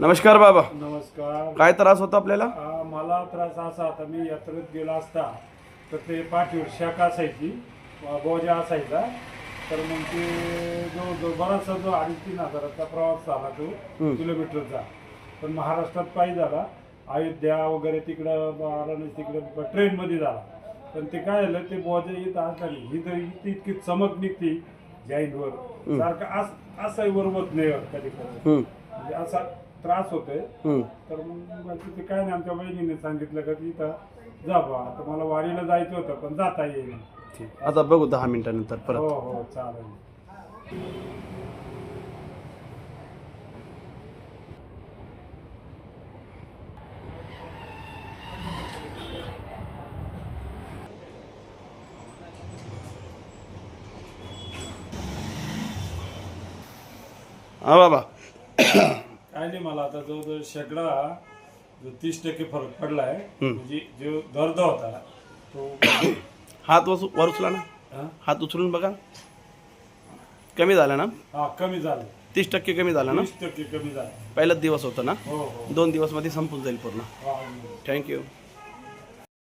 नमस्कार बाबा. नमस्कार. काय त्रास होता आपल्याला? मला त्रास असा आता मी यात्रेत गेला असता तर ते पाठीवर शाखा असायची, बोजा असायचा. तर मग ते जो बराचसा जो 2,5-3 हजाराचा प्रवास झाला तो किलोमीटरचा. पण महाराष्ट्रात पायी झाला, अयोध्या वगैरे तिकडं वाराणसी तिकडं ट्रेनमध्ये झाला. पण ते काय झालं, ते बोजा येत असताना ही जर इतकी चमक निघते जैनवर सारखं असंही वरवत नाही कधी कधी, म्हणजे असा त्रास होतोय. तर मग ते काय नाही, आमच्या बहिणीने सांगितलं का तिथं जा बा. आता मला वारीला जायचं होतं पण जाता येईल. आता बघू 10 मिनिटानंतर परत. हो हो चालेल. हा बाबा. काय नाही, मला आता जो शेकडा जो 30% फरक पडलाय. म्हणजे जो दर्द होता तो हात वर उचला ना. हा? हात उचलून बघा. कमी झाला ना? हा कमी झालं. 30% कमी झाला ना? 30% कमी झालं. पहिलाच दिवस होता ना? हो हो. 2 दिवस मध्ये संपून जाईल पूर्ण. हा. थँक्यू.